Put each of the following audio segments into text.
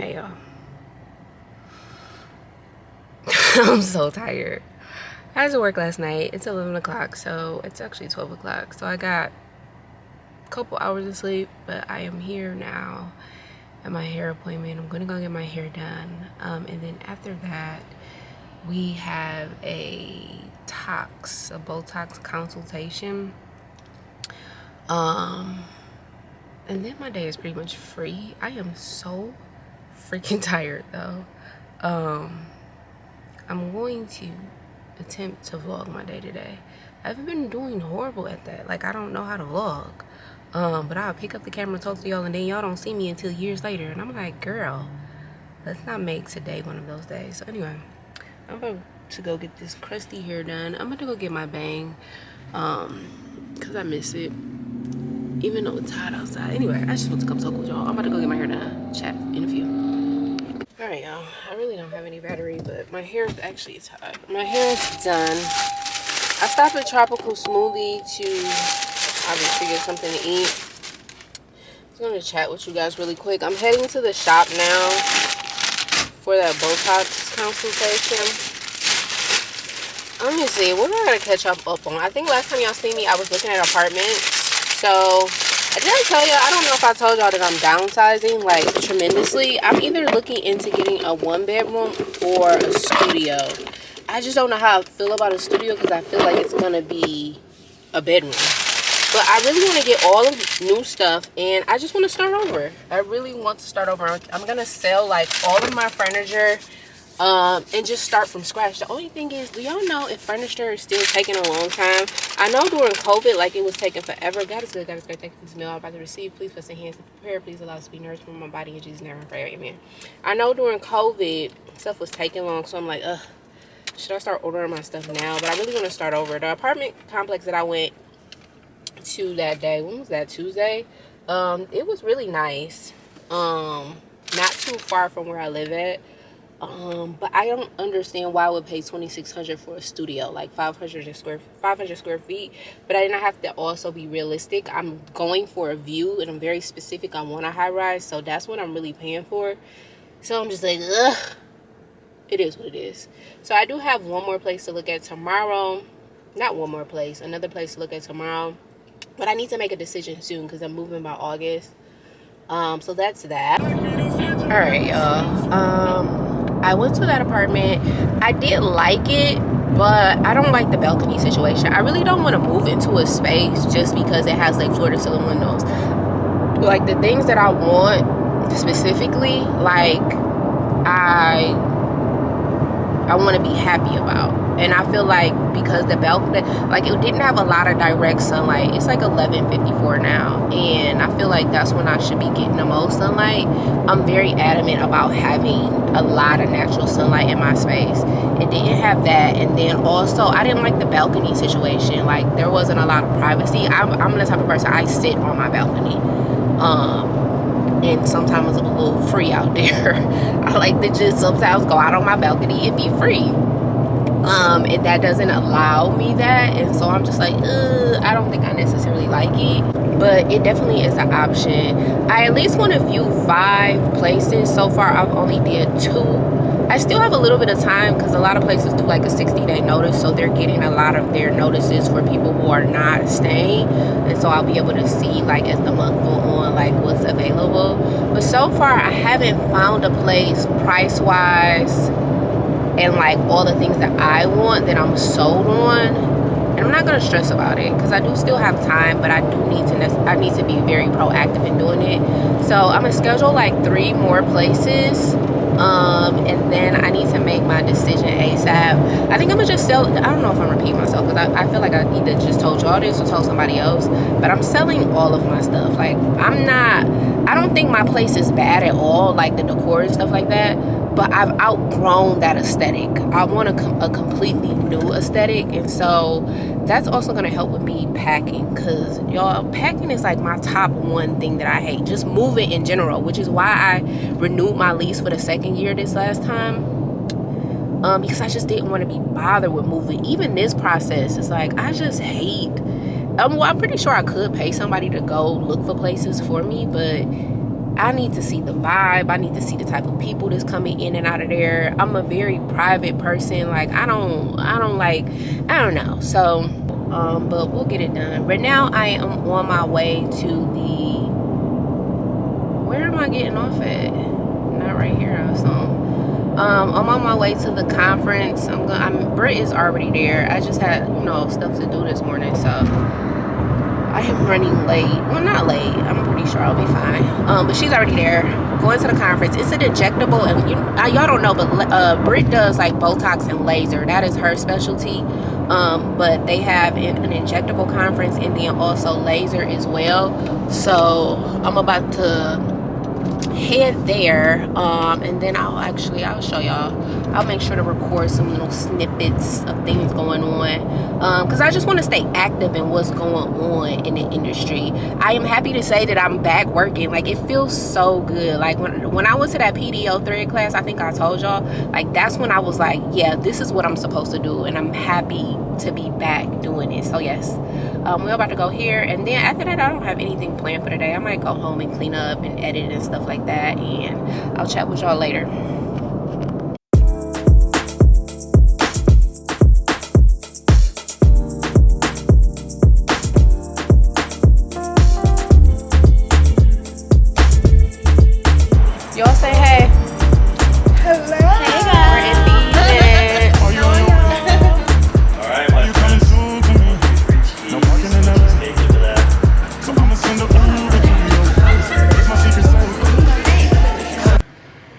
Hey y'all. I'm so tired. I had to work last night. It's 11 o'clock, so it's actually 12 o'clock. So I got a couple hours of sleep, but I am here now at my hair appointment. I'm gonna go get my hair done. And then after that, we have a Botox consultation. And then my day is pretty much free. I am so freaking tired though. I'm going to attempt to vlog my day today. I haven't been doing horrible at that. Like, I don't know how to vlog. But I'll pick up the camera and talk to y'all, and then y'all don't see me until years later. And I'm like, girl, let's not make today one of those days. So anyway, I'm about to go get this crusty hair done. I'm about to go get my bang, because I miss it. Even though it's hot outside. Anyway, I just want to come talk with y'all. I'm about to go get my hair done. Chat in a few. Alright, y'all. I really don't have any battery, but my hair is actually tied. My hair is done. I stopped at Tropical Smoothie to obviously get something to eat. I'm going to chat with you guys really quick. I'm heading to the shop now for that Botox consultation. Let me see. What do I got to catch up on? I think last time y'all seen me, I was looking at apartments. So did I tell y'all? I don't know if I told y'all that I'm downsizing like tremendously. I'm either looking into getting a 1-bedroom or a studio. I just don't know how I feel about a studio because I feel like it's gonna be a bedroom. But I really want to get all of new stuff, and I just want to start over. I really want to start over. I'm gonna sell like all of my furniture and just start from scratch. The only thing is, do y'all know if furniture is still taking a long time? I know during COVID, like, it was taking forever. God is good, God is great. Thank you for this meal I'm about to receive. Please place your hands to prepare. Please allow us to be nourished from my body in Jesus' name I pray, amen. I know during COVID, stuff was taking long, so I'm like, should I start ordering my stuff now? But I really want to start over. The apartment complex that I went to that day, when was that, Tuesday? It was really nice. Not too far from where I live at. But I don't understand why I would pay $2,600 for a studio, like 500 square feet. But I didn't have to also be realistic. I'm going for a view, and I'm very specific. I want a high rise, so that's what I'm really paying for. So I'm just like, ugh, it is what it is. So I do have one more place to look at tomorrow. Not one more place, another place to look at tomorrow. But I need to make a decision soon because I'm moving by August. So that's that. All right, y'all. I went to that apartment. I did like it, but I don't like the balcony situation. I really don't want to move into a space just because it has like floor to ceiling windows. Like the things that I want specifically, like I want to be happy about. And I feel like because the balcony, like, it didn't have a lot of direct sunlight. It's like 11:54 now, and I feel like that's when I should be getting the most sunlight. I'm very adamant about having a lot of natural sunlight in my space. It didn't have that, and then also I didn't like the balcony situation. Like, there wasn't a lot of privacy. I'm the type of person, I sit on my balcony, and sometimes it's a little free out there. I like to just sometimes go out on my balcony and be free. And that doesn't allow me that, and so I'm just like, I don't think I necessarily like it, but it definitely is an option. I at least want to view 5 places. So far I've only did 2. I still have a little bit of time because a lot of places do like a 60-day notice, so they're getting a lot of their notices for people who are not staying, and so I'll be able to see, like, as the month go on, like, what's available. But so far I haven't found a place price-wise and like all the things that I want that I'm sold on, and I'm not gonna stress about it because I do still have time, but I need to be very proactive in doing it. So I'm gonna schedule like 3 more places, and then I need to make my decision ASAP. I think I'm gonna just sell. I don't know if I'm repeating myself because I feel like I either just told y'all this or told somebody else, but I'm selling all of my stuff. Like, I don't think my place is bad at all, like the decor and stuff like that, but I've outgrown that aesthetic. I want a completely new aesthetic, and so that's also going to help with me packing, because y'all, packing is like my top 1 thing that I hate, just moving in general, which is why I renewed my lease for the 2nd year this last time, because I just didn't want to be bothered with moving. Even this process is like, I just hate. Well, I'm pretty sure I could pay somebody to go look for places for me, but I need to see the vibe. I need to see the type of people that's coming in and out of there. I'm a very private person. Like, I don't know. So, but we'll get it done. Right now, I am on my way to the, where am I getting off at? Not right here, so. I'm on my way to the conference. Britt is already there. I just had, stuff to do this morning, so I am running late. Well, not late. I'm pretty sure I'll be fine. But she's already there. Going to the conference. It's an injectable, and y'all don't know, but Britt does like Botox and laser. That is her specialty. But they have an injectable conference and then also laser as well. So I'm about to head there, and then I'll show y'all. I'll make sure to record some little snippets of things going on, because I just want to stay active in what's going on in the industry. I am happy to say that I'm back working. Like, it feels so good. Like, when I went to that PDO thread class, I think I told y'all, like, that's when I was like, yeah, this is what I'm supposed to do, and I'm happy to be back doing it. So yes, we're about to go here, and then after that, I don't have anything planned for today. I might go home and clean up and edit and stuff like that, and I'll chat with y'all later. Y'all say hey. Hello. Hey guys. We're in the event. Alright, my friends. No parking in that. So I'ma send a Uber to you. It's my secret safe.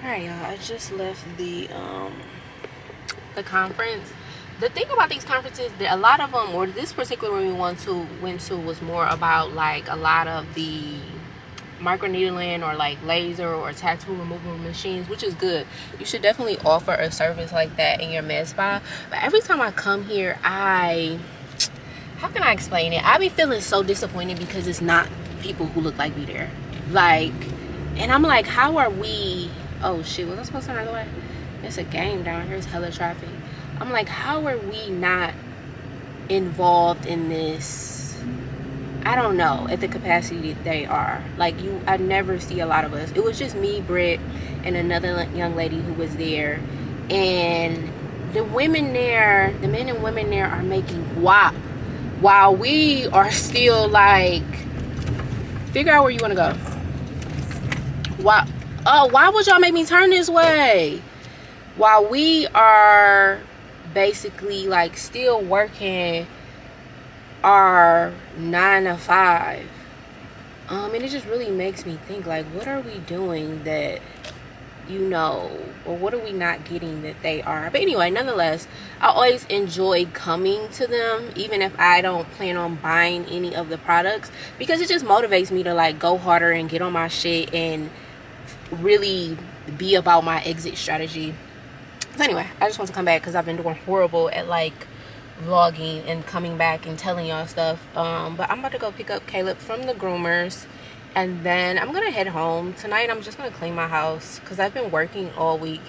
Alright, y'all. I just left the conference. The thing about these conferences, that a lot of them, or this particular one we went to was more about like a lot of the microneedling or like laser or tattoo removal machines, which is good. You should definitely offer a service like that in your med spa. But every time I come here, how can I explain it? I be feeling so disappointed because it's not people who look like me there. Like, and I'm like, how are we? Oh shit, was I supposed to turn the other way? It's a game down here. It's hella traffic. I'm like, how are we not involved in this? I don't know, at the capacity that they are. Like, I never see a lot of us. It was just me, Britt, and another young lady who was there. And the women there, the men and women there are making guap, while we are still like, figure out where you want to go. Why would y'all make me turn this way? While we are basically like still working our 9 to 5, and it just really makes me think, like, what are we doing that, or what are we not getting that they are? But anyway, nonetheless, I always enjoy coming to them, even if I don't plan on buying any of the products, because it just motivates me to like go harder and get on my shit and really be about my exit strategy. So anyway, I just want to come back because I've been doing horrible at like vlogging and coming back and telling y'all stuff, but I'm about to go pick up Caleb from the groomers, and then I'm gonna head home tonight. I'm just gonna clean my house because I've been working all week,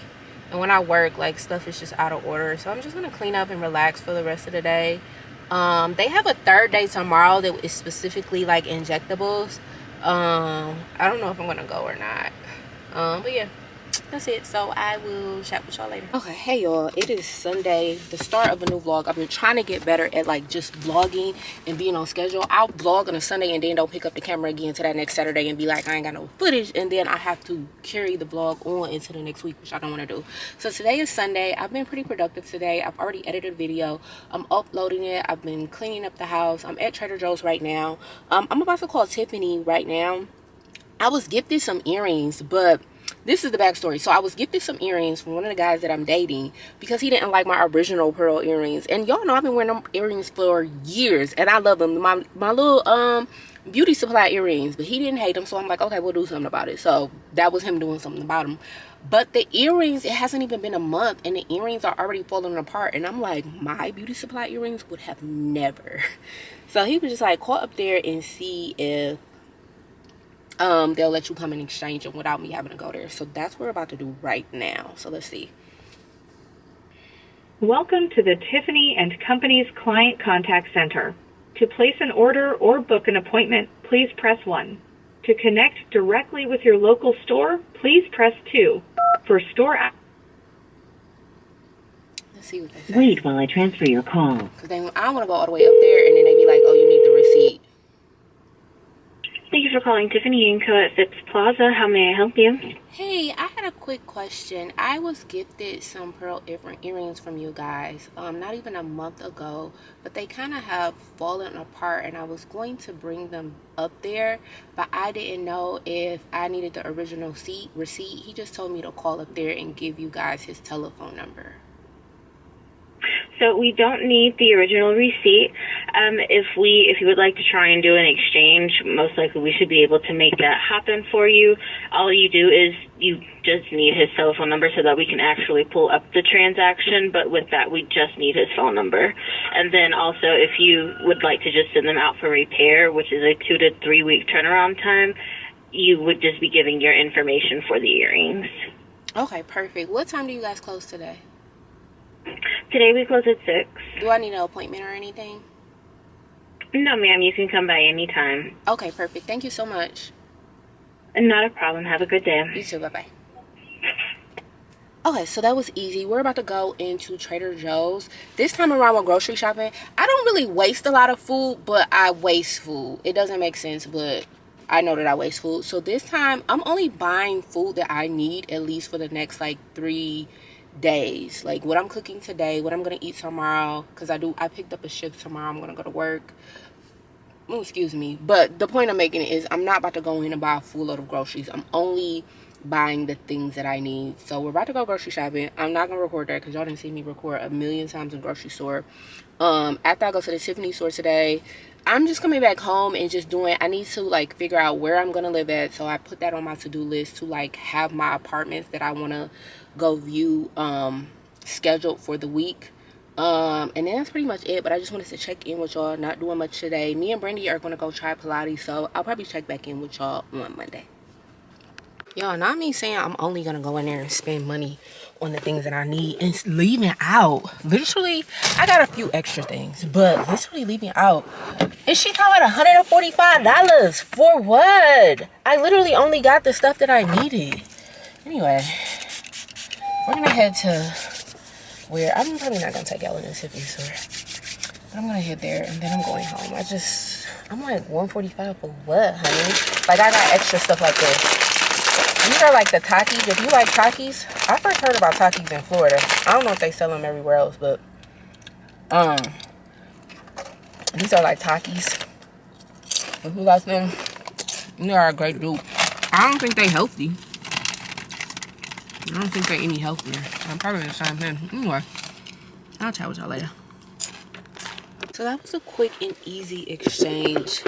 and when I work, like, stuff is just out of order. So I'm just gonna clean up and relax for the rest of the day. They have a third day tomorrow that is specifically like injectables. I don't know if I'm gonna go or not, but yeah, that's it. So I will chat with y'all later. Okay, hey y'all, it is Sunday, the start of a new vlog. I've been trying to get better at like just vlogging and being on schedule. I'll vlog on a Sunday and then don't pick up the camera again to that next Saturday and be like, I ain't got no footage, and then I have to carry the vlog on into the next week, which I don't want to do. So today is Sunday. I've been pretty productive today. I've already edited a video. I'm uploading it. I've been cleaning up the house. I'm at Trader Joe's right now. I'm about to call Tiffany right now. I was gifted some earrings, but this is the backstory. So I was gifted some earrings from one of the guys that I'm dating because he didn't like my original pearl earrings. And y'all know I've been wearing them earrings for years, and I love them. My little beauty supply earrings, but he didn't hate them. So I'm like, okay, we'll do something about it. So that was him doing something about them. But the earrings, it hasn't even been a month, and the earrings are already falling apart. And I'm like, my beauty supply earrings would have never. So he was just like, call up there and see if they'll let you come and exchange them without me having to go there. So that's what we're about to do right now. So let's see. Welcome to the Tiffany & Company's Client Contact Center. To place an order or book an appointment, please press 1. To connect directly with your local store, please press 2. For store Let's see what they say. Wait while I transfer your call. Because I don't want to go all the way up there and then they be like, oh, you need the receipt. Thank you for calling Tiffany Co at Phipps Plaza. How may I help you? Hey, I had a quick question. I was gifted some pearl earrings from you guys not even a month ago, but they kind of have fallen apart, and I was going to bring them up there, but I didn't know if I needed the original receipt. He just told me to call up there and give you guys his telephone number. So we don't need the original receipt. If you would like to try and do an exchange, most likely we should be able to make that happen for you. All you do is you just need his telephone number so that we can actually pull up the transaction. But with that, we just need his phone number. And then also, if you would like to just send them out for repair, which is a 2 to 3 week turnaround time, you would just be giving your information for the earrings. Okay, perfect. What time do you guys close today? Today we close at 6. Do I need an appointment or anything? No, ma'am, you can come by any time. Okay, perfect. Thank you so much. Not a problem. Have a good day. You too. Bye-bye. Okay, so that was easy. We're about to go into Trader Joe's. This time around with grocery shopping, I don't really waste a lot of food, but I waste food. It doesn't make sense, but I know that I waste food. So this time, I'm only buying food that I need at least for the next, like, 3 days. Like, what I'm cooking today, what I'm gonna eat tomorrow, because I picked up a shift tomorrow. I'm gonna go to work. Oh, excuse me, but the point I'm making is I'm not about to go in and buy a full load of groceries. I'm only buying the things that I need. So we're about to go grocery shopping. I'm not gonna record that because y'all didn't see me record a million times in grocery store. After I go to the Tiffany store today, I'm just coming back home and just I need to like figure out where I'm gonna live at. So I put that on my to-do list to like have my apartments that I want to go view scheduled for the week. And then that's pretty much it. But I just wanted to check in with y'all. Not doing much today. Me and Brandy are gonna go try Pilates, so I'll probably check back in with y'all on Monday. Y'all, not me saying I'm only gonna go in there and spend money on the things that I need and leaving out. Literally, I got a few extra things, but literally leaving out. And she talking about $145 for what? I literally only got the stuff that I needed. Anyway, we're gonna head to where I'm probably not gonna take y'all in the Tiffany store, but I'm gonna head there and then I'm going home. I'm like $145 for what, honey? Like, I got extra stuff like this. These are like the Takis. If you like Takis, I first heard about Takis in Florida. I don't know if they sell them everywhere else, but these are like Takis. If you like them, they are a great dupe. I don't think they healthy. I don't think they're any healthier. I'm probably the same thing. Anyway, I'll chat with y'all later. So that was a quick and easy exchange.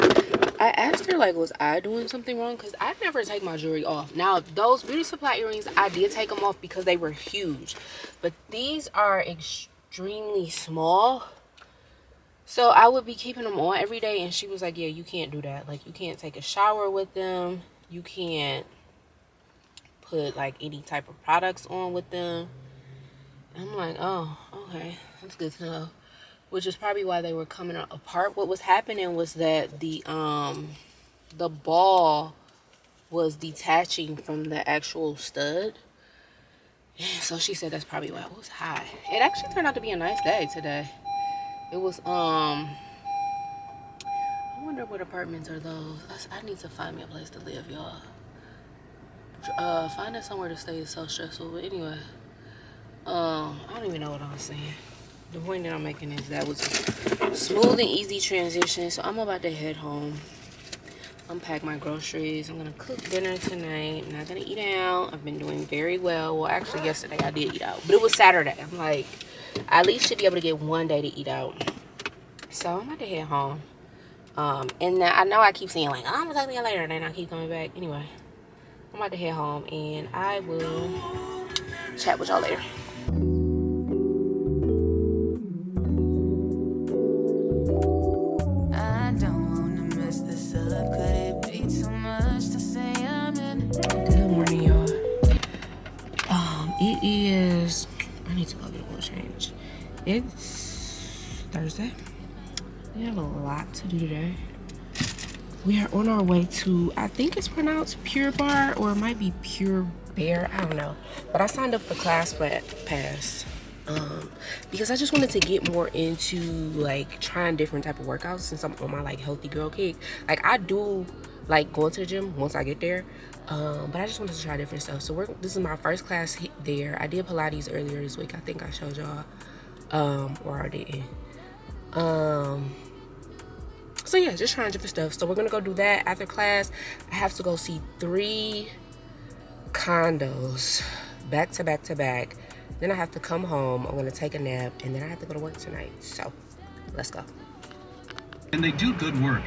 I asked her, like, was I doing something wrong? Because I never take my jewelry off. Now, those beauty supply earrings, I did take them off because they were huge. But these are extremely small. So I would be keeping them on every day. And she was like, yeah, you can't do that. Like, you can't take a shower with them. You can't put, like, any type of products on with them. And I'm like, oh, okay. That's good to know. Which is probably why they were coming apart. What was happening was that the ball was detaching from the actual stud. So she said that's probably why it was high. It actually turned out to be a nice day today. It was I wonder what apartments are those. I need to find me a place to live, y'all. Finding somewhere to stay is so stressful. But anyway, I don't even know what I was saying. The point that I'm making is that was a smooth and easy transition. So I'm about to head home, unpack my groceries. I'm gonna cook dinner tonight. I'm not gonna eat out. I've been doing very well. Well, actually yesterday I did eat out, but it was Saturday. I'm like, I at least should be able to get one day to eat out. So I'm about to head home. And I know I keep saying like, oh, I'm gonna talk to you later, and then I keep coming back. Anyway, I'm about to head home, and I will chat with y'all later. It is, I need to go get a oil change. It's Thursday. We have a lot to do today. We are on our way to, I think it's pronounced Pure Bar, or it might be Pure Bear, I don't know. But I signed up for Class Pass because I just wanted to get more into like trying different type of workouts since I'm on my like healthy girl kick. Like I do like going to the gym once I get there, but I just wanted to try different stuff. So this is my first class there. I did Pilates earlier this week. I think I showed y'all, or I didn't. So yeah, just trying different stuff. So we're gonna go do that after class. I have to go see 3 condos back to back to back. Then I have to come home. I'm gonna take a nap, and then I have to go to work tonight. So let's go. And they do good work.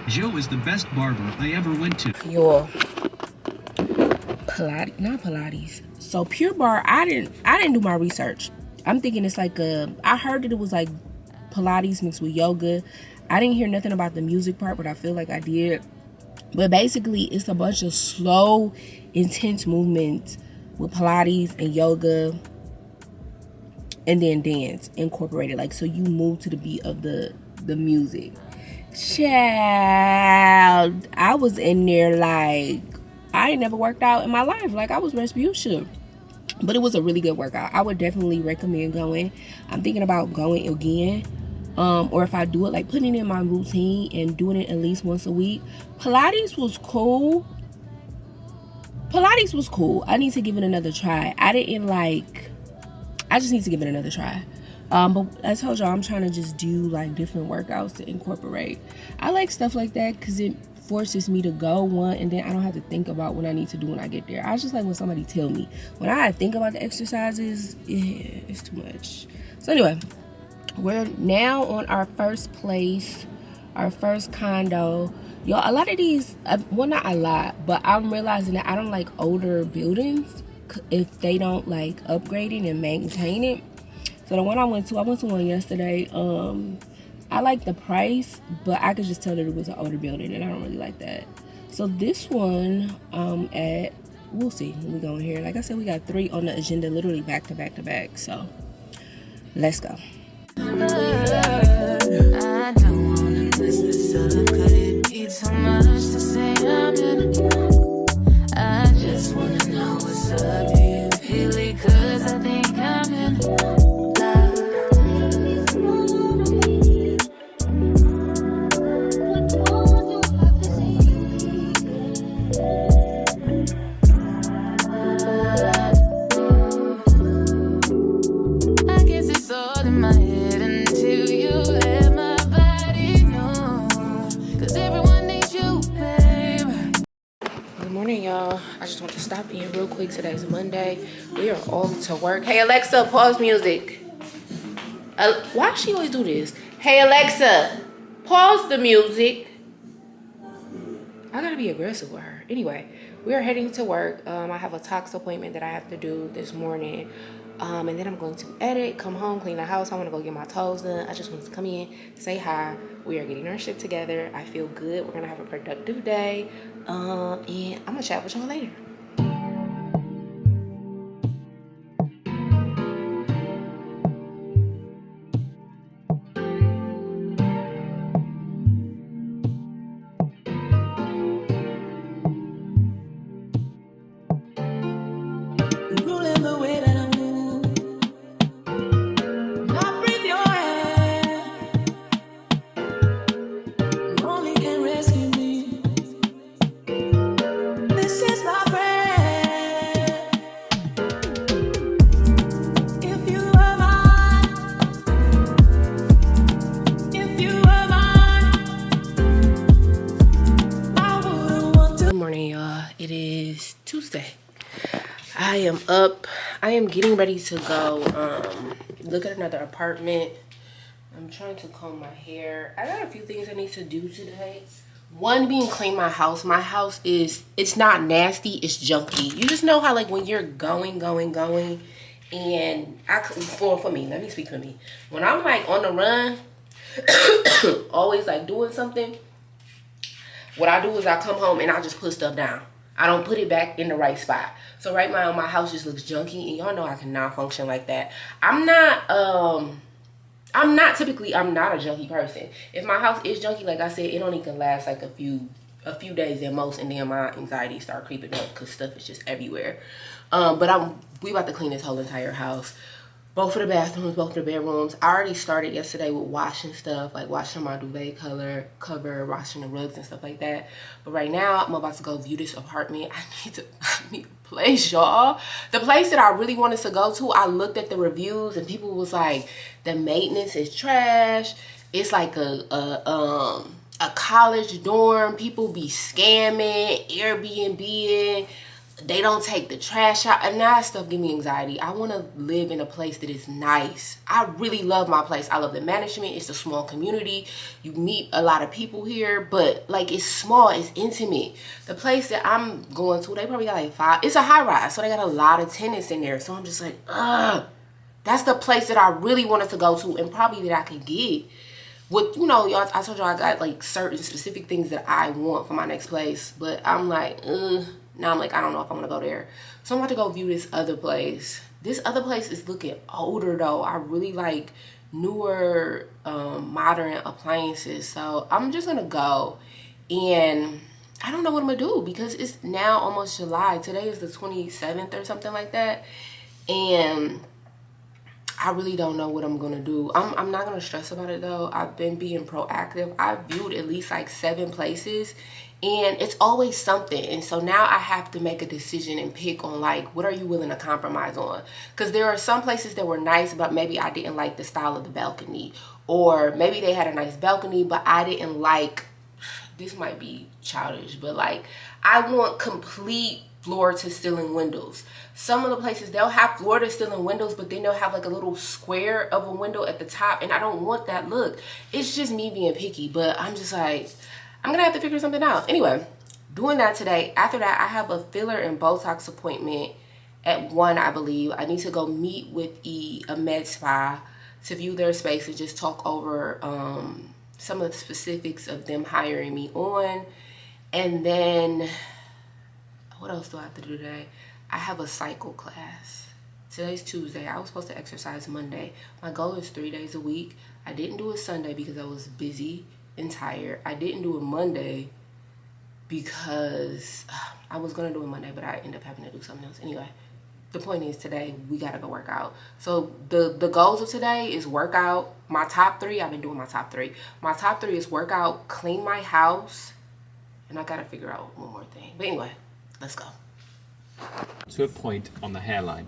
Joe is the best barber I ever went to. Y'all, Pilates, not Pilates. So Pure Bar, I didn't do my research. I'm thinking it's like I heard that it was like Pilates mixed with yoga. I didn't hear nothing about the music part, but I feel like I did. But basically, it's a bunch of slow, intense movements with Pilates and yoga, and then dance incorporated. Like, so you move to the beat of the music. Child, I was in there like, I ain't never worked out in my life. Like, I was Respucia. But it was a really good workout. I would definitely recommend going. I'm thinking about going again. Or if I do it, like putting it in my routine and doing it at least once a week. Pilates was cool. I need to give it another try. I just need to give it another try. But I told y'all, I'm trying to just do like different workouts to incorporate. I like stuff like that because it forces me to go one, and then I don't have to think about what I need to do when I get there. I just like when somebody tell me. When I think about the exercises, yeah, it's too much. So anyway, we're now on our first place, our first condo. Y'all, a lot of these, well, not a lot, but I'm realizing that I don't like older buildings if they don't like upgrade it and maintain it. So the one I went to one yesterday. I like the price, but I could just tell that it was an older building, and I don't really like that. So this one, we'll see when we go in here. Like I said, we got 3 on the agenda, literally back to back to back. So let's go. I don't wanna miss this up. Could it be too much to say I'm in? I just wanna know what's up. Do you feel it? 'Cause I think I'm in love. I guess it's all in my head until you let my body know. 'Cause everyone needs you, babe. Good morning, y'all. I just want to stop in real quick. Today's Monday. We are off to work. Hey, Alexa, pause music. Why does she always do this? Hey, Alexa, pause the music. I gotta be aggressive with her. Anyway, we are heading to work. I have a tox appointment that I have to do this morning. And then I'm going to edit, come home, clean the house. I want to go get my toes done. I just want to come in, say hi. We are getting our shit together. I feel good. We're going to have a productive day. And I'm going to chat with y'all later. Ruling the way that I move. I breathe your air. You only can rescue me. This is my prayer. If you were mine, I wouldn't want to. Good morning, y'all. It is Tuesday. I am up. I am getting ready to go look at another apartment. I'm trying to comb my hair. I got a few things I need to do today. One being clean my house. My house it's not nasty, it's junky. You just know how like when you're going, and for me, let me speak for me. When I'm like on the run, always like doing something, what I do is I come home and I just put stuff down. I don't put it back in the right spot. So right now my house just looks junky, and y'all know I cannot function like that. I'm not I'm not a junky person. If my house is junky, like I said, it only can last like a few days at most, and then my anxiety start creeping up because stuff is just everywhere. But we about to clean this whole entire house. Both of the bathrooms, both of the bedrooms. I already started yesterday with washing stuff, like washing my duvet cover, washing the rugs and stuff like that. But right now, I'm about to go view this apartment. I need a place, y'all. The place that I really wanted to go to, I looked at the reviews and people was like, the maintenance is trash. It's like a college dorm. People be scamming, Airbnb. They don't take the trash out, and that stuff give me anxiety. I want to live in a place that is nice. I really love my place. I love the management. It's a small community. You meet a lot of people here, but like it's small, it's intimate. The place that I'm going to, they probably got like 5. It's a high rise, so they got a lot of tenants in there. So I'm just like, ugh. That's the place that I really wanted to go to, and probably that I could get. With, you know, y'all, I told y'all I got like certain specific things that I want for my next place, but I'm like, ugh. Now I'm like, I don't know if I'm gonna go there. So I'm about to go view this other place. This other place is looking older though. I really like newer, modern appliances. So I'm just gonna go, and I don't know what I'm gonna do because it's now almost July. Today is the 27th or something like that. And I really don't know what I'm gonna do. I'm not gonna stress about it though. I've been being proactive. I've viewed at least like 7 places, and it's always something. And so now I have to make a decision and pick on like, what are you willing to compromise on? Because there are some places that were nice, but maybe I didn't like the style of the balcony, or maybe they had a nice balcony, but I didn't like, this might be childish, but like I want complete floor to ceiling windows. Some of the places, they'll have floor to ceiling windows, but then they'll have like a little square of a window at the top, and I don't want that look. It's just me being picky, but I'm just like, I'm gonna have to figure something out. Anyway, doing that today. After that, I have a filler and Botox appointment at 1, I believe. I need to go meet with a med spa to view their space and just talk over some of the specifics of them hiring me on. And then what else do I have to do today? I have a cycle class. Today's Tuesday. I was supposed to exercise Monday. My goal is 3 days a week. I didn't do it Sunday because I was busy and tired. I didn't do it Monday because I was going to do it Monday, but I ended up having to do something else. Anyway, the point is today we got to go work out. So the goals of today is workout. My top 3, I've been doing my top 3. My top 3 is workout, clean my house, and I got to figure out one more thing. But anyway, let's go. To a point on the hairline.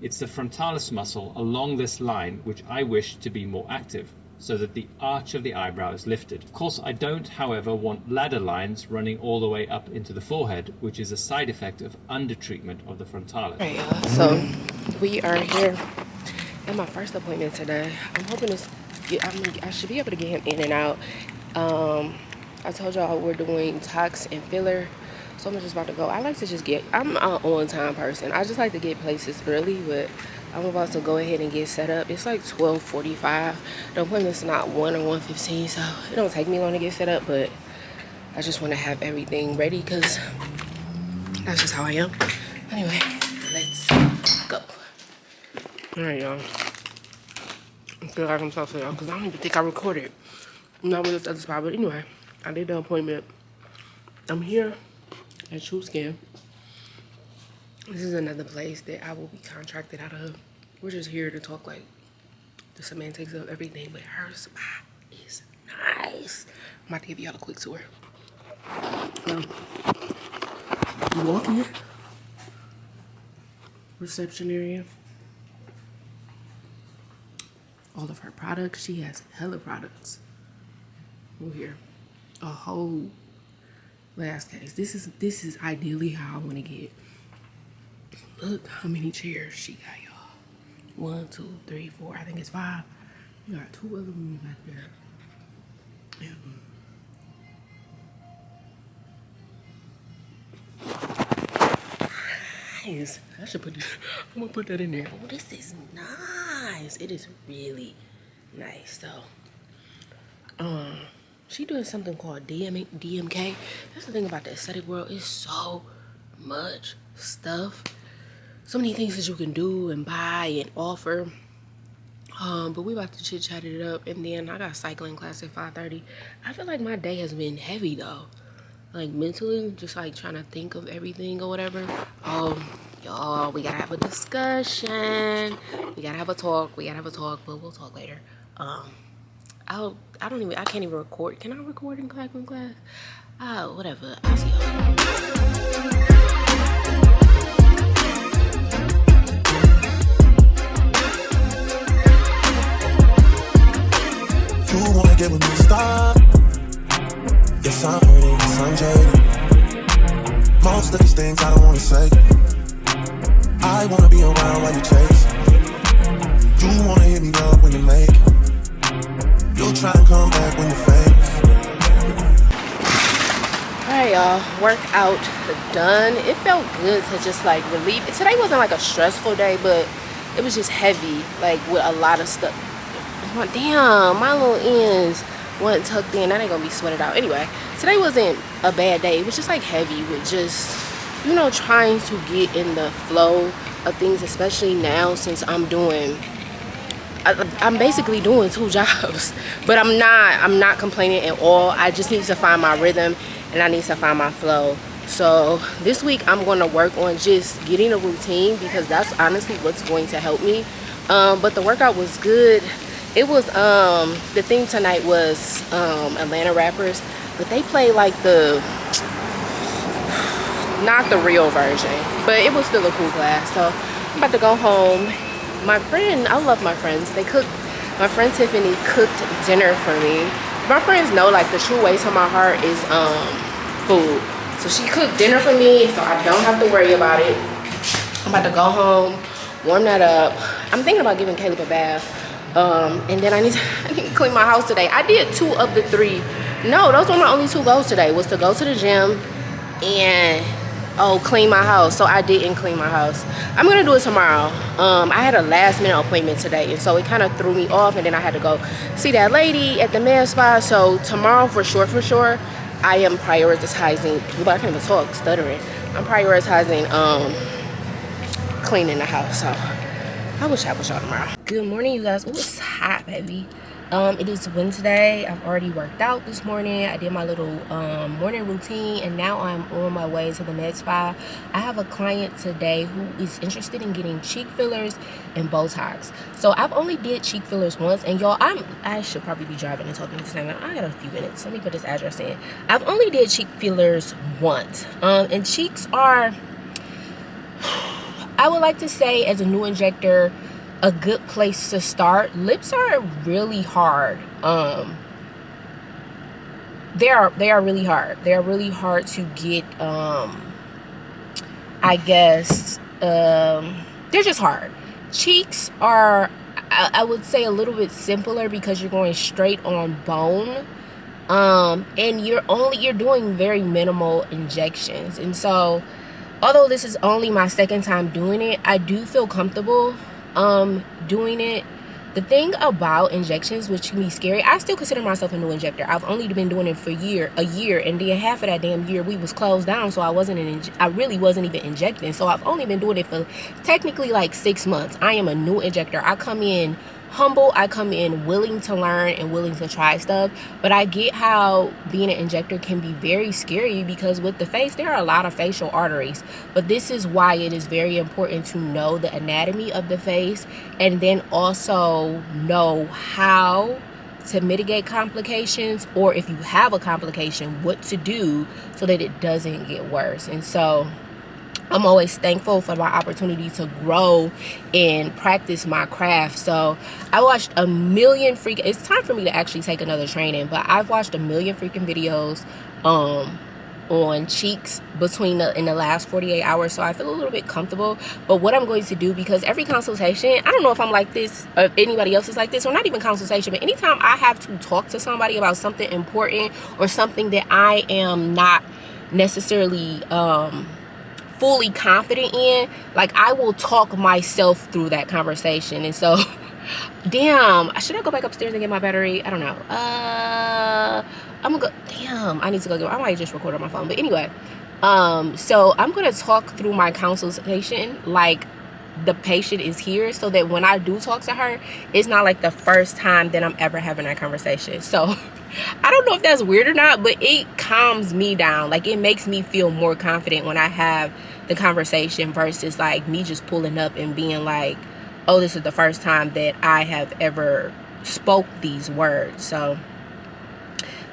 It's the frontalis muscle along this line which I wish to be more active, so that the arch of the eyebrow is lifted. Of course, I don't, however, want ladder lines running all the way up into the forehead, which is a side effect of undertreatment of the frontalis. Alright, y'all. So we are here at my first appointment today. I'm hoping I should be able to get him in and out. I told y'all we're doing tox and filler. So I'm just about to go. I'm an on-time person. I just like to get places early, but I'm about to go ahead and get set up. It's like 12:45. The appointment's not 1 or 1:15, so it don't take me long to get set up, but I just want to have everything ready because that's just how I am. Anyway, let's go. Alright, y'all. I feel like I'm talking to y'all because I don't even think I recorded. I'm not with this other spot, but anyway, I did the appointment. I'm here at True Skin. This is another place that I will be contracted out of. We're just here to talk like the semantics of everything, but her spot is nice. I'm about to give y'all a quick tour. You walk in, reception area. All of her products. She has hella products. We're here. A whole last case. This is ideally how I want to get. Look how many chairs she got, y'all. 1, 2, 3, 4. I think it's 5. You got 2 other rooms back there. Yeah. Nice. I should put this. I'm gonna put that in there. Oh, this is nice. It is really nice. So, she doing something called DMK. That's the thing about the aesthetic world. It's so much stuff. So many things that you can do and buy and offer. But we about to chit chat it up, and then I got cycling class at 5:30. I feel like my day has been heavy though, like mentally, just like trying to think of everything or whatever. Y'all, we gotta have a discussion. We gotta have a talk. But we'll talk later. I can't even record. Can I record in class? Whatever. I'll see y'all. You wanna get with me, stop. Yes, I'm hurting, yes, I'm jaded. Most of these things I don't wanna say. I wanna be around while you chase. You wanna hit me up when you make it. You'll try and come back when you're famous. Alright, y'all, workout done. It felt good to just like relieve. Today wasn't like a stressful day, but it was just heavy, like with a lot of stuff. Damn, my little ends wasn't tucked in. That ain't gonna be sweated out. Anyway, today wasn't a bad day. It was just like heavy with just, you know, trying to get in the flow of things, especially now since I'm basically doing 2 jobs. But I'm not complaining at all. I just need to find my rhythm and I need to find my flow. So this week I'm going to work on just getting a routine, because that's honestly what's going to help me. But the workout was good. It was the thing tonight was Atlanta rappers, but they play like not the real version, but it was still a cool class. So I'm about to go home. My friend, I love my friends. My friend Tiffany cooked dinner for me. My friends know like the true way to my heart is food. So she cooked dinner for me, so I don't have to worry about it. I'm about to go home, warm that up. I'm thinking about giving Caleb a bath. And then I need to clean my house today. I did 2 of the 3. No, those were my only 2 goals today, was to go to the gym and clean my house. So I didn't clean my house. I'm gonna do it tomorrow. I had a last minute appointment today, and so it kind of threw me off, and then I had to go see that lady at the medspa. So tomorrow for sure I am prioritizing, I can't even talk, stuttering. I'm prioritizing cleaning the house. So I will chat with y'all tomorrow. Good morning, you guys. Ooh, it's hot, baby. It is Wednesday. I've already worked out this morning. I did my little morning routine, and now I'm on my way to the med spa. I have a client today who is interested in getting cheek fillers and Botox. So I've only did cheek fillers once, and y'all, I should probably be driving and talking at the same time. I got a few minutes. Let me put this address in. I've only did cheek fillers once, and cheeks are, I would like to say, as a new injector, a good place to start. Lips are really hard. They are really hard. They are really hard to get. I guess they're just hard. Cheeks are, I would say, a little bit simpler because you're going straight on bone, and you're doing very minimal injections. And so, although this is only my 2nd time doing it, I do feel comfortable doing it. The thing about injections, which can be scary, I still consider myself a new injector. I've only been doing it for a year, and then half of that damn year we was closed down, so I really wasn't even injecting. So I've only been doing it for technically like 6 months. I am a new injector. I come in humble, I come in willing to learn and willing to try stuff, but I get how being an injector can be very scary, because with the face there are a lot of facial arteries. But this is why it is very important to know the anatomy of the face, and then also know how to mitigate complications, or if you have a complication, what to do so that it doesn't get worse. And so I'm always thankful for my opportunity to grow and practice my craft. So I watched a million freaking, it's time for me to actually take another training, but I've watched a million freaking videos on cheeks in the last 48 hours. So I feel a little bit comfortable. But what I'm going to do, because every consultation, I don't know if I'm like this or if anybody else is like this, or not even consultation, but anytime I have to talk to somebody about something important or something that I am not necessarily fully confident in, like, I will talk myself through that conversation. And so damn, should I go back upstairs and get my battery? I don't know. I'm gonna go. Damn, I need to go I might just record on my phone, but anyway, so I'm gonna talk through my consultation like the patient is here, so that when I do talk to her, it's not like the first time that I'm ever having that conversation. So I don't know if that's weird or not, but it calms me down. Like, it makes me feel more confident when I have the conversation versus like me just pulling up and being like, oh, this is the first time that I have ever spoke these words. So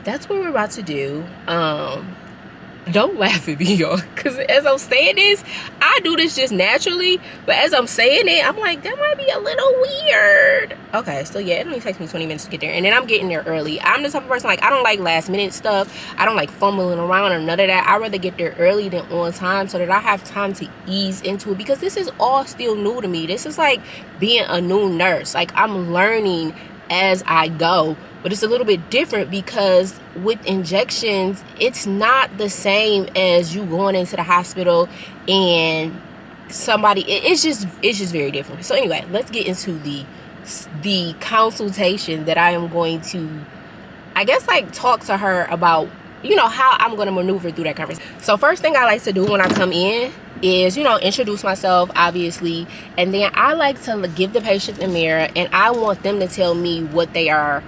that's what we're about to do. Don't laugh at me, y'all, because as I'm saying this, I do this just naturally, but as I'm saying it, I'm like, that might be a little weird. Okay, so yeah, it only takes me 20 minutes to get there, and then I'm getting there early. I'm the type of person, like, I don't like last minute stuff. I don't like fumbling around or none of that. I'd rather get there early than on time so that I have time to ease into it, because this is all still new to me. This is like being a new nurse. Like, I'm learning as I go. But it's a little bit different because with injections, it's not the same as you going into the hospital and somebody, it's just very different. So anyway, let's get into the consultation that I am going to, I guess, like, talk to her about, you know, how I'm going to maneuver through that conversation. So first thing I like to do when I come in is, you know, introduce myself, obviously, and then I like to give the patient the mirror, and I want them to tell me what they are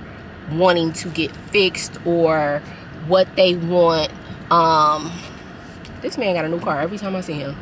wanting to get fixed or what they want. This man got a new car every time I see him.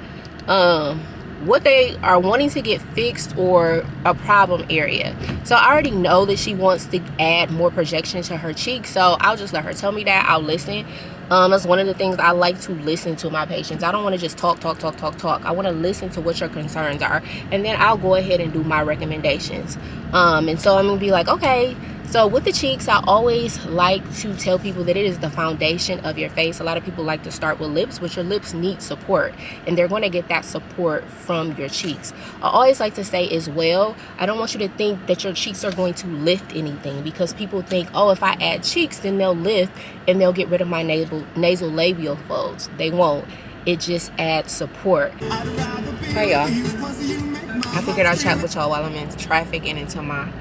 What they are wanting to get fixed or a problem area. So I already know that she wants to add more projection to her cheek, so I'll just let her tell me that. I'll listen. That's one of the things I like, to listen to my patients. I don't want to just talk. I want to listen to what your concerns are, and then I'll go ahead and do my recommendations. And so I'm gonna be like, okay, so with the cheeks, I always like to tell people that it is the foundation of your face. A lot of people like to start with lips, but your lips need support, and they're going to get that support from your cheeks. I always like to say as well, I don't want you to think that your cheeks are going to lift anything, because people think, oh, if I add cheeks, then they'll lift and they'll get rid of my nasal labial folds. They won't. It just adds support. Hey, y'all. I figured I'd chat with y'all while I'm in traffic and until my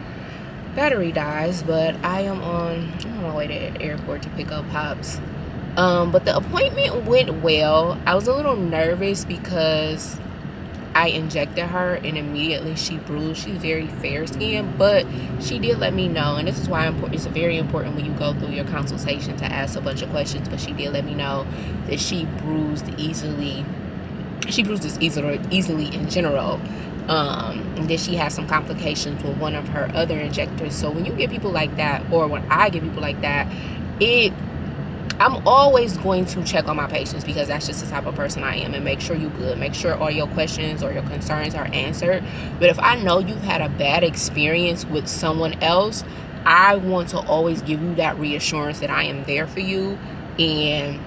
battery dies, but I'm on my way to the airport to pick up Pops. But the appointment went well. I was a little nervous because I injected her and immediately she bruised. She's very fair skinned, but she did let me know, and this is why it's very important when you go through your consultation to ask a bunch of questions. But she did let me know that she bruised easily. She bruises easily in general. And then she has some complications with one of her other injectors. So when you get people like that, or when I get people like that, I'm always going to check on my patients, because that's just the type of person I am, and make sure you're good, make sure all your questions or your concerns are answered. But if I know you've had a bad experience with someone else, I want to always give you that reassurance that I am there for you, and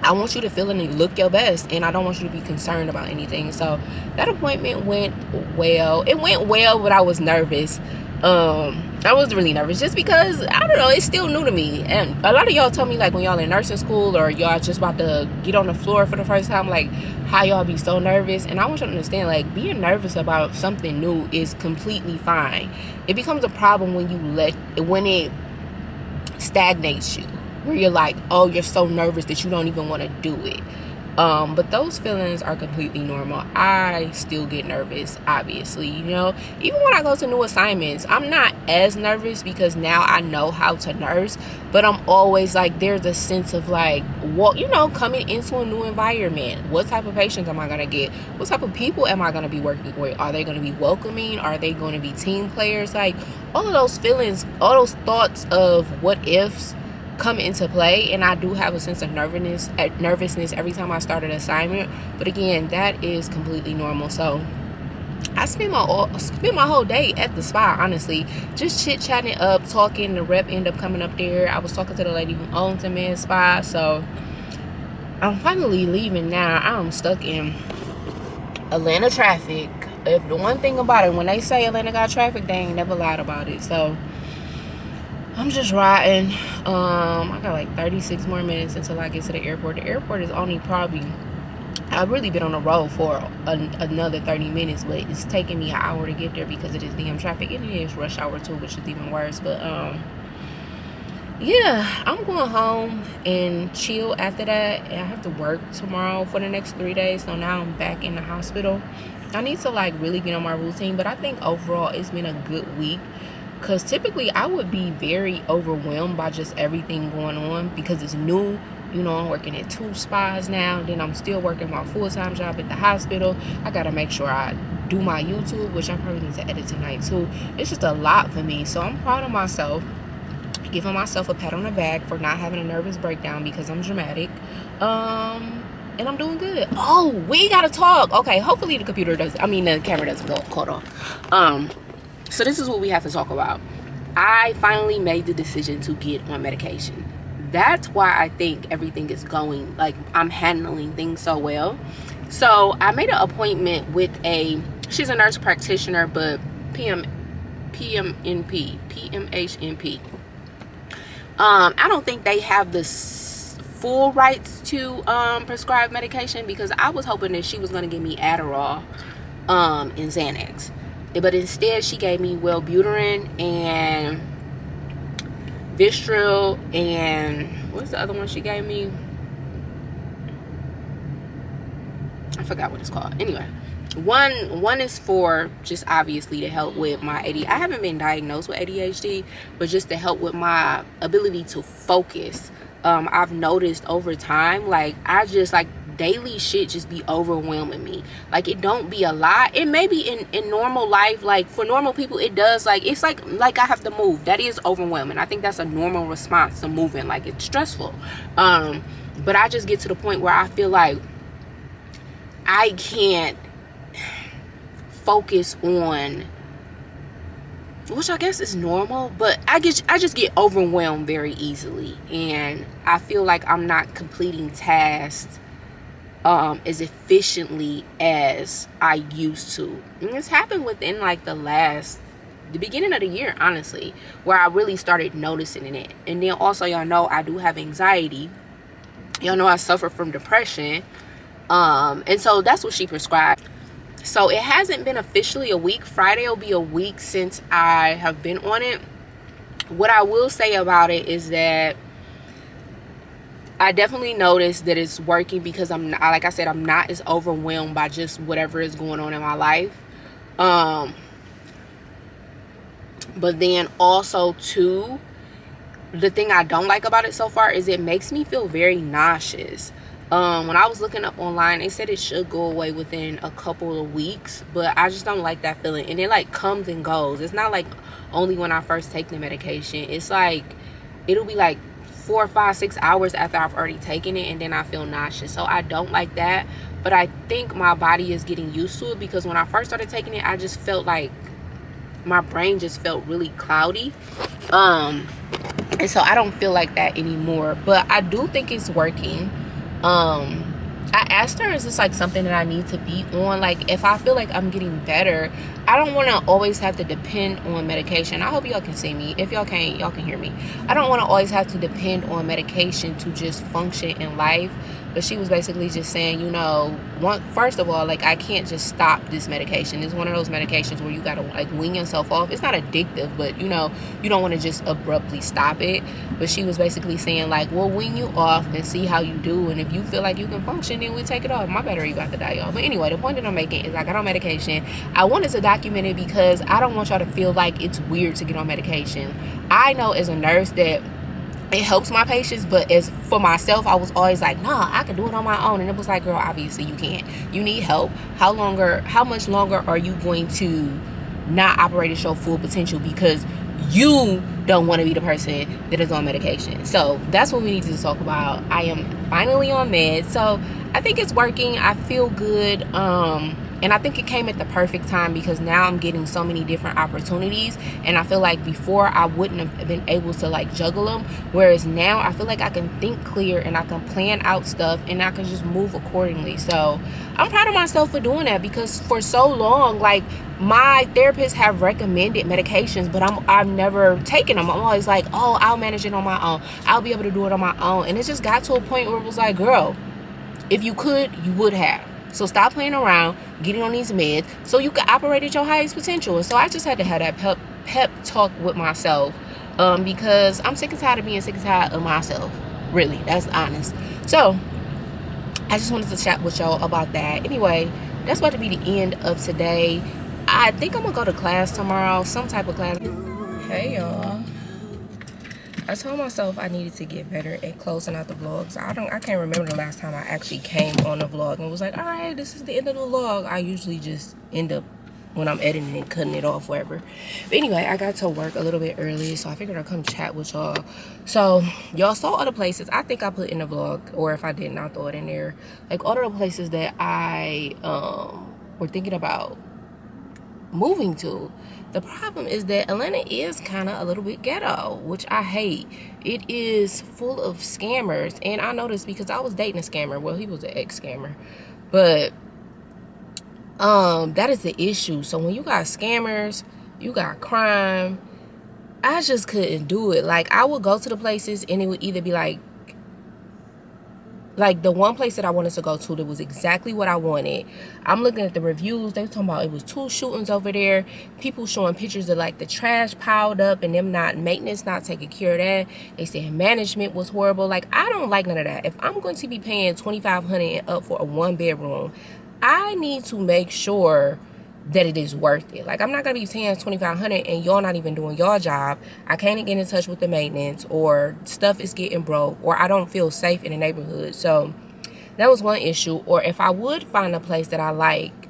I want you to feel and look your best, and I don't want you to be concerned about anything. So that appointment went well. It went well, but I was nervous. I was really nervous just because, I don't know, it's still new to me. And a lot of y'all tell me, like, when y'all in nursing school or y'all just about to get on the floor for the first time, like, how y'all be so nervous. And I want you to understand, like, being nervous about something new is completely fine. It becomes a problem when it stagnates you, where you're like, oh, you're so nervous that you don't even want to do it. But those feelings are completely normal. I still get nervous, obviously, you know. Even when I go to new assignments, I'm not as nervous because now I know how to nurse. But I'm always like, there's a sense of like, what, you know, coming into a new environment. What type of patients am I going to get? What type of people am I going to be working with? Are they going to be welcoming? Are they going to be team players? Like, all of those feelings, all those thoughts of what ifs come into play, and I do have a sense of nervousness every time I start an assignment. But again, that is completely normal. So I spent my whole day at the spa, honestly, just chit-chatting up, talking. The rep ended up coming up there. I was talking to the lady who owns the med spa. So I'm finally leaving now. I'm stuck in Atlanta traffic. If the one thing about it, when they say Atlanta got traffic, they ain't never lied about it. So I'm just riding. I got like 36 more minutes until I get to the airport. The airport is only probably, I've really been on the road for another 30 minutes, but it's taking me an hour to get there because it is damn traffic. And it is rush hour too, which is even worse. But yeah, I'm going home and chill after that. And I have to work tomorrow for the next 3 days. So now I'm back in the hospital. I need to like really get on my routine. But I think overall it's been a good week, because typically I would be very overwhelmed by just everything going on because it's new. You know, I'm working at 2 spas now. Then I'm still working my full-time job at the hospital. I gotta make sure I do my YouTube, which I probably need to edit tonight too. It's just a lot for me. So I'm proud of myself, giving myself a pat on the back for not having a nervous breakdown because I'm dramatic. And I'm doing good. Oh, we gotta talk. Okay, hopefully the camera doesn't go cut off. So this is what we have to talk about. I finally made the decision to get on medication. That's why I think everything is going, like, I'm handling things so well. So I made an appointment with she's a nurse practitioner, but PMHNP. I don't think they have the full rights to prescribe medication, because I was hoping that she was going to give me Adderall and Xanax. But instead, she gave me Wellbutrin and Vistril, and what's the other one she gave me? I forgot what it's called. Anyway, one is for just obviously to help with my ADHD. I haven't been diagnosed with ADHD, but just to help with my ability to focus. I've noticed over time, like, I just, like, daily shit just be overwhelming me. Like, it don't be a lot. It may be in normal life, like, for normal people it does, like, it's like I have to move. That is overwhelming. I think that's a normal response to moving. Like, it's stressful. But I just get to the point where I feel like I can't focus on, which I guess is normal, but I just get overwhelmed very easily, and I feel like I'm not completing tasks as efficiently as I used to. And it's happened within like the beginning of the year, honestly, where I really started noticing it. And then also, y'all know I do have anxiety. Y'all know I suffer from depression. And so that's what she prescribed. So it hasn't been officially a week. Friday will be a week since I have been on it. What I will say about it is that I definitely noticed that it's working, because I'm not, like I said, I'm not as overwhelmed by just whatever is going on in my life. But then also too, the thing I don't like about it so far is it makes me feel very nauseous. When I was looking up online, they said it should go away within a couple of weeks, but I just don't like that feeling. And it like comes and goes. It's not like only when I first take the medication. It's like it'll be like 4, 5, 6 hours after I've already taken it, and then I feel nauseous. So I don't like that, but I think my body is getting used to it, because when I first started taking it, I just felt like my brain just felt really cloudy. And so I don't feel like that anymore, but I do think it's working. I asked her, is this like something that I need to be on? Like, if I feel like I'm getting better, I don't want to always have to depend on medication. I hope y'all can see me. If y'all can't, y'all can hear me. I don't want to always have to depend on medication to just function in life. But she was basically just saying, you know, first of all, like, I can't just stop this medication. It's one of those medications where you gotta like wean yourself off. It's not addictive, but you know, you don't want to just abruptly stop it. But she was basically saying, like, we'll wean you off and see how you do, and if you feel like you can function, then we take it off. My battery about to die, y'all. But anyway, the point that I'm making is I got on medication. I wanted to document it because I don't want y'all to feel like it's weird to get on medication. I know as a nurse that it helps my patients, but as for myself, I was always like, nah, I can do it on my own. And it was like, girl, obviously you can't. You need help. How much longer are you going to not operate at your full potential because you don't want to be the person that is on medication? So that's what we need to talk about. I am finally on meds, so I think it's working. I feel good. And I think it came at the perfect time, because now I'm getting so many different opportunities, and I feel like before I wouldn't have been able to like juggle them, whereas now I feel like I can think clear and I can plan out stuff and I can just move accordingly. So I'm proud of myself for doing that, because for so long, like, my therapists have recommended medications, but I've never taken them. I'm always like, oh, I'll manage it on my own. I'll be able to do it on my own. And it just got to a point where it was like, girl, if you could, you would have. So stop playing around, getting on these meds so you can operate at your highest potential. And so I just had to have that pep talk with myself, because I'm sick and tired of being sick and tired of myself. Really, that's honest. So I just wanted to chat with y'all about that. Anyway, that's about to be the end of today. I think I'm gonna go to class tomorrow, some type of class. Hey y'all, I told myself I needed to get better at closing out the vlogs. I can't remember the last time I actually came on a vlog and was like, all right, this is the end of the vlog. I usually just end up, when I'm editing and cutting it off, wherever. But anyway, I got to work a little bit early, so I figured I'd come chat with y'all. So y'all saw other places I think I put in the vlog, or if I didn't, I'll throw it in there. Like all of the places that I were thinking about moving to. The problem is that Atlanta is kind of a little bit ghetto, which I hate. It is full of scammers, and I noticed because I was dating a scammer. Well, he was an ex-scammer, but that is the issue. So when you got scammers, you got crime. I just couldn't do it. Like, I would go to the places and it would either be like the one place that I wanted to go to that was exactly what I wanted. I'm looking at the reviews. They were talking about it was 2 shootings over there. People showing pictures of like the trash piled up and them maintenance not taking care of that. They said management was horrible. Like, I don't like none of that. If I'm going to be paying $2,500 and up for a 1-bedroom, I need to make sure that it is worth it. Like, I'm not gonna be paying $2,500 and y'all not even doing y'all job. I can't get in touch with the maintenance, or stuff is getting broke, or I don't feel safe in the neighborhood. So that was one issue. Or if I would find a place that I like,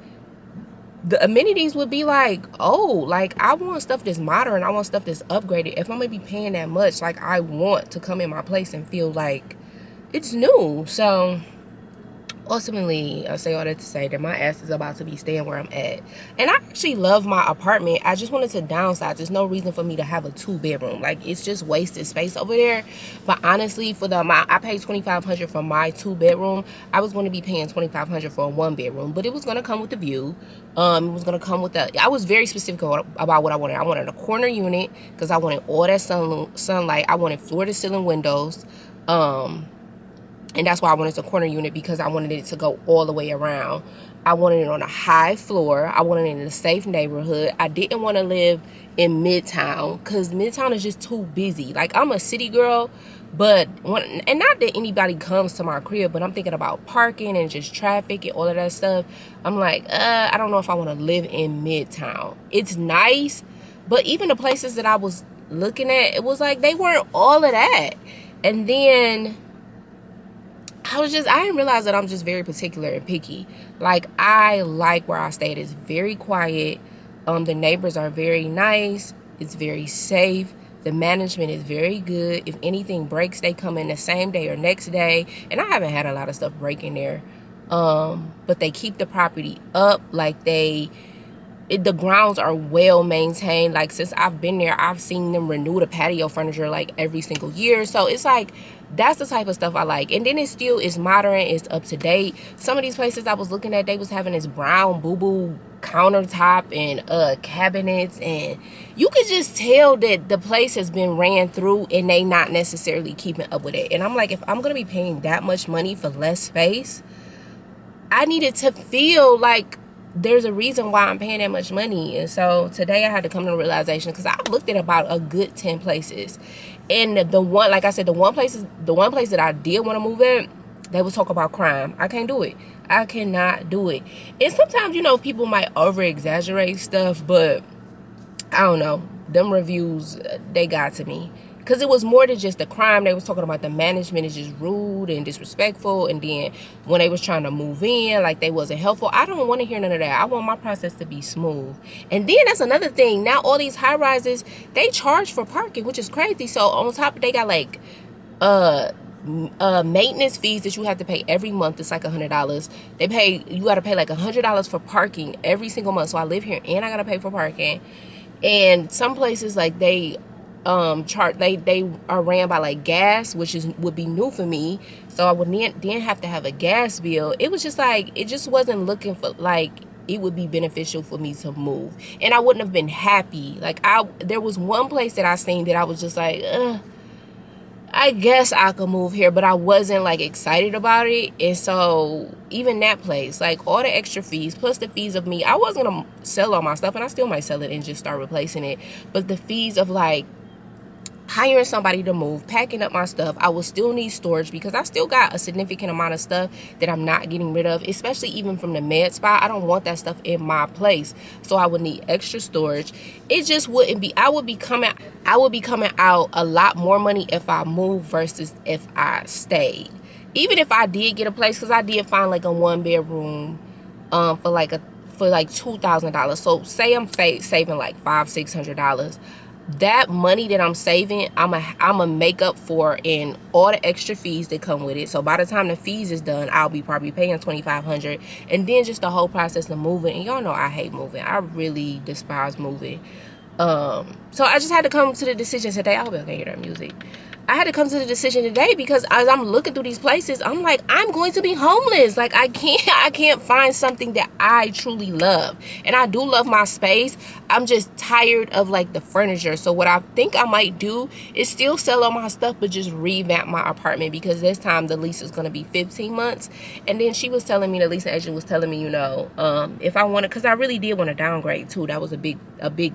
the amenities would be like, oh, like I want stuff that's modern, I want stuff that's upgraded. If I'm gonna be paying that much, like I want to come in my place and feel like it's new. So ultimately, I say all that to say that my ass is about to be staying where I'm at. And I actually love my apartment. I just wanted to downsize. There's no reason for me to have a 2-bedroom. Like, it's just wasted space over there. But honestly, for the amount, I paid $2,500 for my 2-bedroom. I was going to be paying $2,500 for a 1-bedroom, but it was going to come with the view. It was going to come with the, I was very specific about what I wanted. I wanted a corner unit because I wanted all that sunlight. I wanted floor-to-ceiling windows. And that's why I wanted a corner unit, because I wanted it to go all the way around. I wanted it on a high floor. I wanted it in a safe neighborhood. I didn't want to live in Midtown because Midtown is just too busy. Like, I'm a city girl, but and not that anybody comes to my crib, but I'm thinking about parking and just traffic and all of that stuff. I'm like, I don't know if I want to live in Midtown. It's nice, but even the places that I was looking at, it was like they weren't all of that. And then I didn't realize that I'm just very particular and picky. Like, I like where I stayed. It's very quiet. The neighbors are very nice. It's very safe. The management is very good. If anything breaks, they come in the same day or next day. And I haven't had a lot of stuff breaking there. But they keep the property up. Like, the grounds are well maintained. Like, since I've been there, I've seen them renew the patio furniture like every single year. So it's like, that's the type of stuff I like. And then it still is modern, it's up to date. Some of these places I was looking at, they was having this brown boo-boo countertop and cabinets, and you could just tell that the place has been ran through and they not necessarily keeping up with it. And I'm like, if I'm gonna be paying that much money for less space, I needed to feel like there's a reason why I'm paying that much money. And so today I had to come to the realization, because I looked at about a good 10 places. And the one, like I said, the one place that I did want to move in, they was talk about crime. I can't do it. I cannot do it. And sometimes, you know, people might over exaggerate stuff, but I don't know. Them reviews, they got to me. Because it was more than just the crime. They was talking about the management is just rude and disrespectful. And then when they was trying to move in, like, they wasn't helpful. I don't want to hear none of that. I want my process to be smooth. And then that's another thing. Now all these high rises, they charge for parking, which is crazy. So on top, they got like maintenance fees that you have to pay every month. It's like $100. You got to pay like $100 for parking every single month. So I live here and I got to pay for parking. And some places, like, they are ran by like gas, which would be new for me. So I would then have to have a gas bill. It was just like, it just wasn't looking for like it would be beneficial for me to move, and I wouldn't have been happy. Like, there was one place that I seen that I was just like, I guess I could move here, but I wasn't like excited about it. And so even that place, like, all the extra fees plus the fees of me, I wasn't gonna sell all my stuff, and I still might sell it and just start replacing it, but the fees of like hiring somebody to move, packing up my stuff. I will still need storage because I still got a significant amount of stuff that I'm not getting rid of, especially even from the med spa. I don't want that stuff in my place, so I would need extra storage. It just wouldn't be, I would be coming out a lot more money if I moved versus if I stayed. Even if I did get a place, because I did find like a 1-bedroom for like $2,000. So say I'm saving like $500-600. That money that I'm saving, I'ma make up for in all the extra fees that come with it. So by the time the fees is done, I'll be probably paying $2,500, and then just the whole process of moving. And y'all know I hate moving. I really despise moving. So I just had to come to the decision today. I hope y'all can hear that music. I had to come to the decision today because as I'm looking through these places, I'm like, I'm going to be homeless. Like, I can't find something that I truly love. And I do love my space. I'm just tired of like the furniture. So what I think I might do is still sell all my stuff, but just revamp my apartment, because this time the lease is going to be 15 months. And then she was telling me, the leasing agent was telling me, you know, if I wanted, because I really did want to downgrade too. That was a big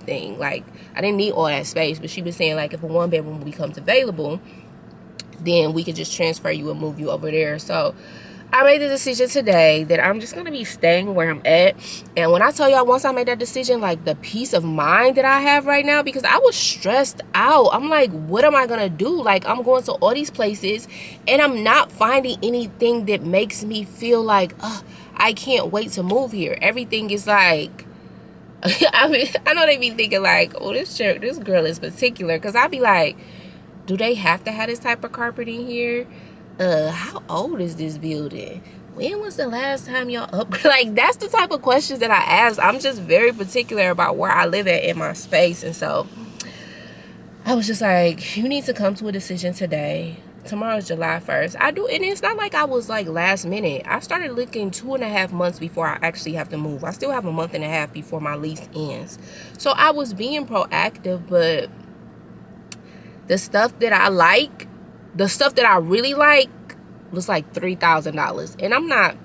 thing. Like, I didn't need all that space, but she was saying like if a 1-bedroom becomes available, then we could just transfer you and move you over there. So I made the decision today that I'm just gonna be staying where I'm at. And when I tell y'all, once I made that decision, like the peace of mind that I have right now, because I was stressed out. I'm like, what am I gonna do? Like, I'm going to all these places and I'm not finding anything that makes me feel like, I can't wait to move here. Everything is like, I mean, I know they be thinking like, oh, this girl is particular, because I be like, do they have to have this type of carpeting here? How old is this building? When was the last time y'all upgraded? Like, that's the type of questions that I ask. I'm just very particular about where I live at in my space. And so I was just like, you need to come to a decision today. Tomorrow's July 1st. And it's not like I was like last minute. I started looking 2.5 months before I actually have to move. I still have a month and a half before my lease ends. So I was being proactive, but the stuff that I like, the stuff that I really like, was like $3,000. And I'm not,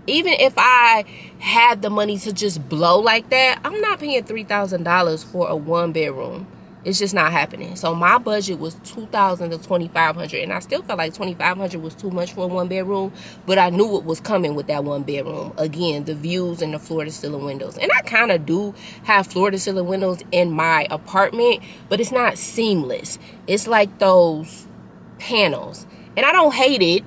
even if I had the money to just blow like that, I'm not paying $3,000 for a 1-bedroom. It's just not happening. So my budget was $2,000 to $2,500, and I still felt like $2,500 was too much for a 1-bedroom, but I knew what was coming with that 1-bedroom. Again, the views and the floor-to-ceiling windows. And I kind of do have floor-to-ceiling windows in my apartment, but it's not seamless. It's like those panels. And I don't hate it,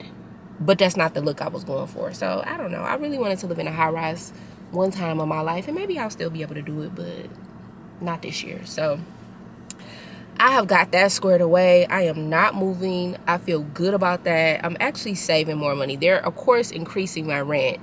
but that's not the look I was going for. So I don't know. I really wanted to live in a high-rise one time in my life, and maybe I'll still be able to do it, but not this year. So I have got that squared away. I am not moving. I feel good about that. I'm actually saving more money. They're, of course, increasing my rent.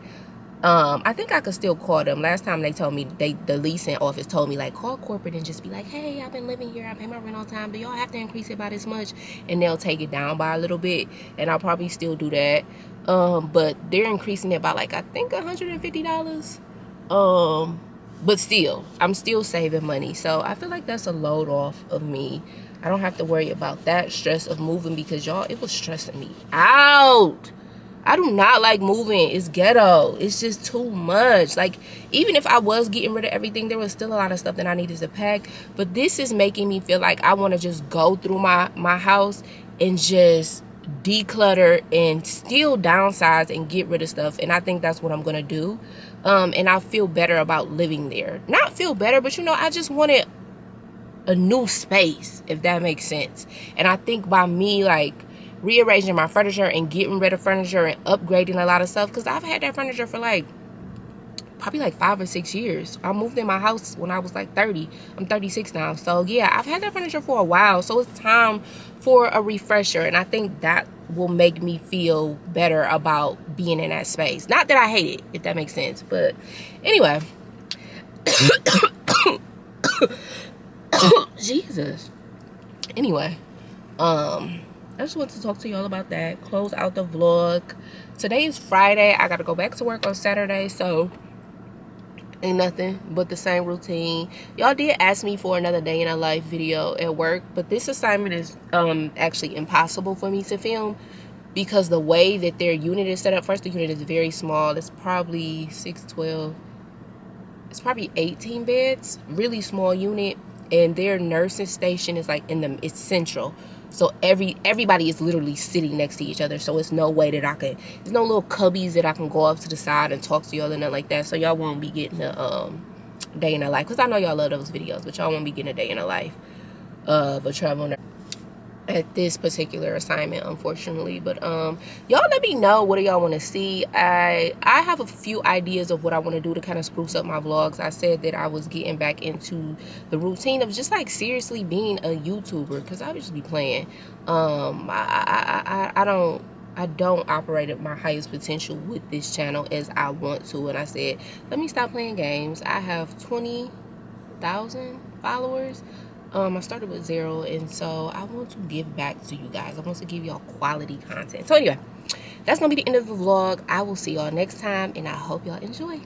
I think I could still call them. Last time they told me, the leasing office told me, like, call corporate and just be like, hey, I've been living here. I pay my rent all the time. Do y'all have to increase it by this much? And they'll take it down by a little bit. And I'll probably still do that. But they're increasing it by, like, I think $150. But still, I'm still saving money. So I feel like that's a load off of me. I don't have to worry about that stress of moving, because y'all, it was stressing me out. I do not like moving. It's ghetto. It's just too much. Like, even if I was getting rid of everything, there was still a lot of stuff that I needed to pack. But this is making me feel like I want to just go through my house and just declutter and still downsize and get rid of stuff. And I think that's what I'm going to do. And I feel better about living there. Not feel better, but, you know, I just wanted a new space, if that makes sense. And I think by me, like, rearranging my furniture and getting rid of furniture and upgrading a lot of stuff, because I've had that furniture for like probably like 5 or 6 years. I moved in my house when I was like 30. I'm 36 now. So yeah, I've had that furniture for a while. So it's time for a refresher. And I think that will make me feel better about being in that space. Not that I hate it, if that makes sense. But anyway. Jesus. Anyway. I just want to talk to y'all about that. Close out the vlog. Today is Friday. I got to go back to work on Saturday. So ain't nothing but the same routine. Y'all did ask me for another day in a life video at work, but this assignment is actually impossible for me to film, because the way that their unit is set up. First, the unit is very small. It's probably 612. It's probably 18 beds. Really small unit. and their nursing station is like it's central. So everybody is literally sitting next to each other. So it's no way that there's no little cubbies that I can go off to the side and talk to y'all and nothing like that. So y'all won't be getting a day in a life, because I know y'all love those videos, but y'all won't be getting a day in a life of a travel nurse at this particular assignment, unfortunately. But y'all let me know, what do y'all want to see. I have a few ideas of what I want to do to kind of spruce up my vlogs. I said that I was getting back into the routine of just like seriously being a YouTuber, because I would just be playing. I don't operate at my highest potential with this channel as I want to, and I said, let me stop playing games. I have 20,000 followers. I started with 0, and so I want to give back to you guys. I want to give y'all quality content. So anyway, that's gonna be the end of the vlog. I will see y'all next time, and I hope y'all enjoy.